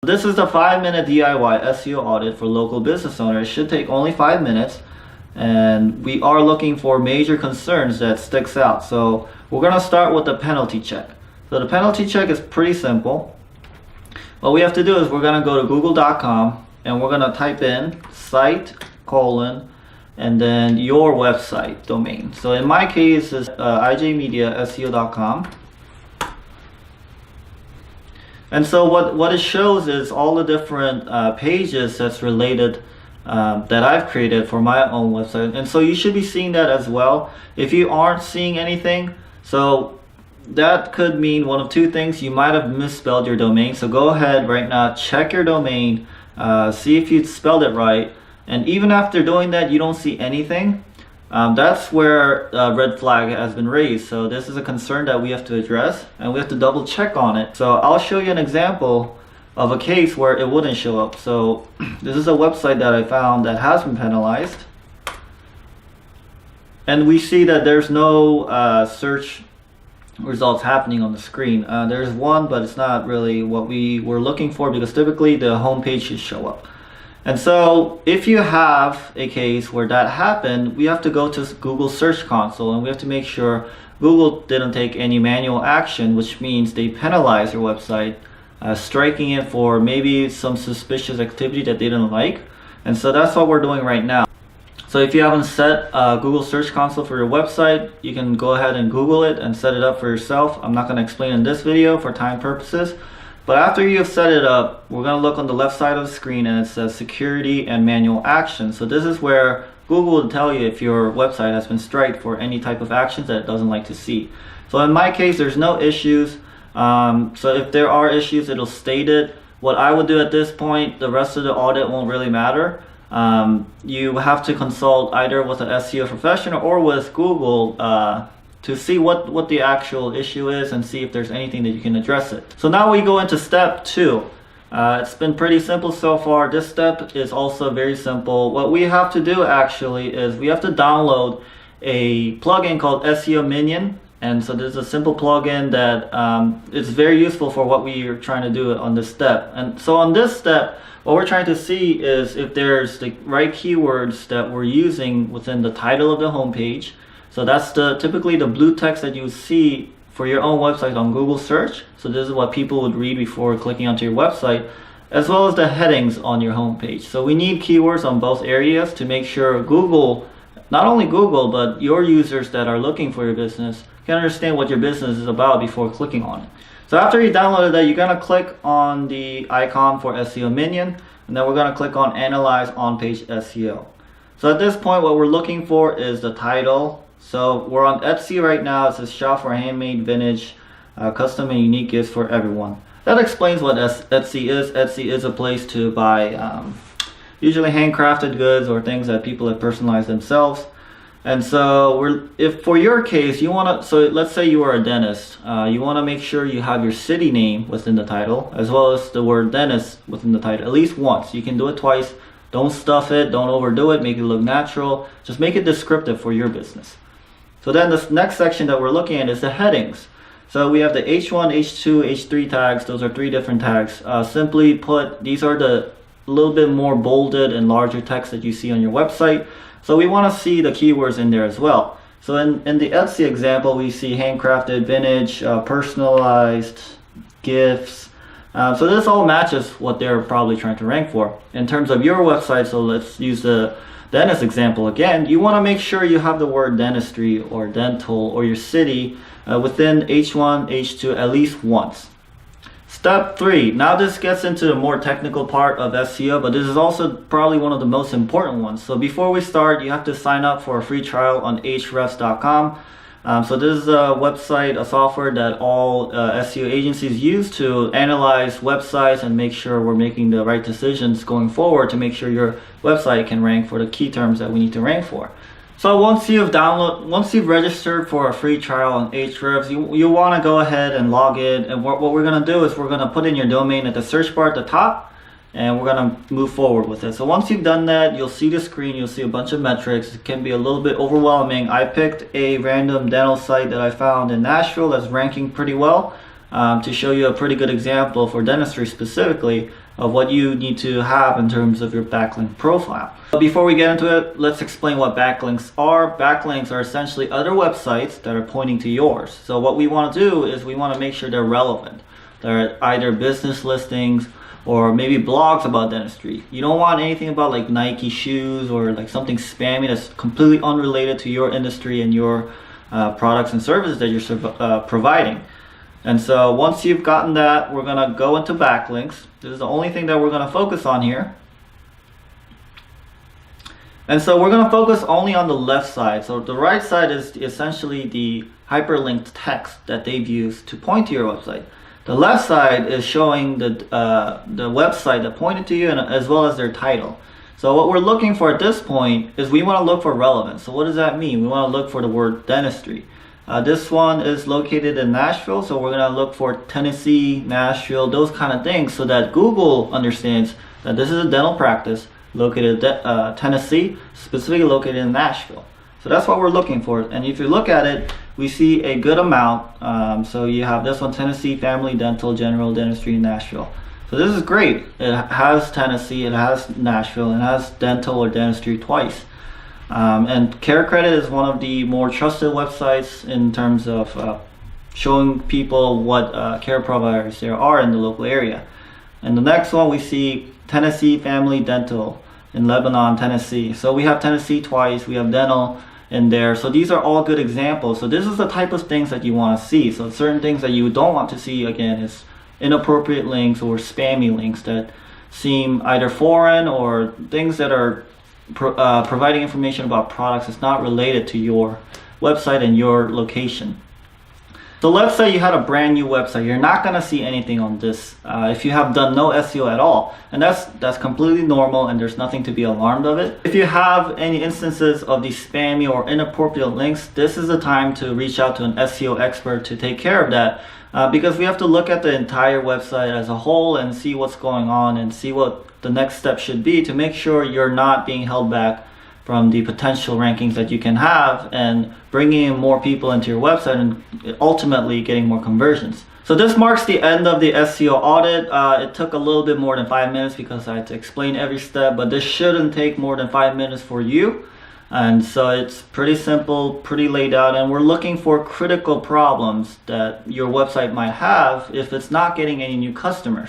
This is the 5-minute DIY SEO audit for local business owners. It should take only 5 minutes, and we are looking for major concerns that sticks out. So we're going to start with the penalty check. So the penalty check is pretty simple. What we have to do is we're going to go to google.com and we're going to type in site : and then your website domain. So in my case is ijmediaseo.com. And so what it shows is all the different pages that's related that I've created for my own website. And so you should be seeing that as well. If you aren't seeing anything, so that could mean one of two things. You might have misspelled your domain. So go ahead right now, check your domain, see if you spelled it right. And even after doing that, you don't see anything. That's where a red flag has been raised. So this is a concern that we have to address, and we have to double check on it. So I'll show you an example of a case where it wouldn't show up. So this is a website that I found that has been penalized, and we see that there's no search results happening on the screen. There's one, but it's not really what we were looking for, because typically the home page should show up. And so if you have a case where that happened, we have to go to Google Search Console, and we have to make sure Google didn't take any manual action, which means they penalize your website, striking it for maybe some suspicious activity that they didn't like. And so that's what we're doing right now. So if you haven't set Google Search Console for your website, you can go ahead and Google it and set it up for yourself. I'm not going to explain in this video for time purposes. But after you've set it up, we're going to look on the left side of the screen, and it says security and manual action. So this is where Google will tell you if your website has been struck for any type of actions that it doesn't like to see. So in my case, there's no issues. So if there are issues, it'll state it. What I would do at this point, the rest of the audit won't really matter. You have to consult either with an SEO professional or with Google to see what the actual issue is and see if there's anything that you can address it. So now we go into step 2. It's been pretty simple so far. This step is also very simple. What we have to do actually is we have to download a plugin called SEO Minion. And so this is a simple plugin that is very useful for what we are trying to do on this step. And so on this step, what we're trying to see is if there's the right keywords that we're using within the title of the homepage. So that's typically the blue text that you see for your own website on Google search. So this is what people would read before clicking onto your website, as well as the headings on your homepage. So we need keywords on both areas to make sure Google, not only Google, but your users that are looking for your business can understand what your business is about before clicking on it. So after you downloaded that, you're gonna click on the icon for SEO Minion, and then we're gonna click on Analyze On-Page SEO. So at this point, what we're looking for is the title. So we're on Etsy right now. It says shop for handmade, vintage, custom and unique gifts for everyone. That explains what Etsy is. Etsy is a place to buy usually handcrafted goods or things that people have personalized themselves. And so if for your case, you want to, so let's say you are a dentist, you want to make sure you have your city name within the title, as well as the word dentist within the title, at least once. You can do it twice. Don't stuff it, don't overdo it, make it look natural. Just make it descriptive for your business. So then this next section that we're looking at is the headings. So we have the H1, H2, H3 tags. Those are 3 different tags. Simply put, these are the little bit more bolded and larger text that you see on your website. So we want to see the keywords in there as well. So in the Etsy example, we see handcrafted, vintage, personalized, gifts. So this all matches what they're probably trying to rank for. In terms of your website, so let's use the dentist example again. You want to make sure you have the word dentistry or dental or your city within H1, H2 at least once. Step 3. Now this gets into the more technical part of SEO, but this is also probably one of the most important ones. So before we start, you have to sign up for a free trial on Ahrefs.com. So this is a website, a software that all SEO agencies use to analyze websites and make sure we're making the right decisions going forward to make sure your website can rank for the key terms that we need to rank for. So once you've registered for a free trial on Ahrefs, you want to go ahead and log in. And what we're going to do is we're going to put in your domain at the search bar at the top, and we're going to move forward with it. So once you've done that, you'll see the screen, you'll see a bunch of metrics. It can be a little bit overwhelming. I picked a random dental site that I found in Nashville that's ranking pretty well to show you a pretty good example for dentistry specifically. of what you need to have in terms of your backlink profile. But before we get into it, let's explain what backlinks are. Backlinks are essentially other websites that are pointing to yours. So what we want to do is we want to make sure they're relevant. They're either business listings or maybe blogs about dentistry. You don't want anything about like Nike shoes or like something spammy that's completely unrelated to your industry and your products and services that you're providing. And so once you've gotten that, we're gonna go into backlinks. This is the only thing that we're gonna focus on here. And so we're gonna focus only on the left side. So the right side is essentially the hyperlinked text that they've used to point to your website. The left side is showing the website that pointed to you, and as well as their title. So what we're looking for at this point is we want to look for relevance. So what does that mean? We want to look for the word dentistry. This one is located in Nashville, so we're going to look for Tennessee, Nashville, those kind of things, so that Google understands that this is a dental practice located in Tennessee, specifically located in Nashville. So that's what we're looking for. And if you look at it, we see a good amount. So you have this one, Tennessee Family Dental General Dentistry in Nashville. So this is great. It has Tennessee, it has Nashville, it has dental or dentistry twice. And Care Credit is one of the more trusted websites in terms of showing people what care providers there are in the local area. And the next one, we see Tennessee Family Dental in Lebanon, Tennessee. So we have Tennessee twice, we have dental in there. So these are all good examples. So this is the type of things that you want to see. So certain things that you don't want to see, again, is inappropriate links or spammy links that seem either foreign or things that are providing information about products that's not related to your website and your location. So let's say you had a brand new website. You're not going to see anything on this if you have done no SEO at all. And that's completely normal, and there's nothing to be alarmed of it. If you have any instances of these spammy or inappropriate links, this is the time to reach out to an SEO expert to take care of that. Because we have to look at the entire website as a whole and see what's going on and see what the next step should be to make sure you're not being held back from the potential rankings that you can have and bringing in more people into your website and ultimately getting more conversions. So this marks the end of the SEO audit. It took a little bit more than 5 minutes because I had to explain every step, but this shouldn't take more than 5 minutes for you. And so it's pretty simple, pretty laid out, and we're looking for critical problems that your website might have if it's not getting any new customers.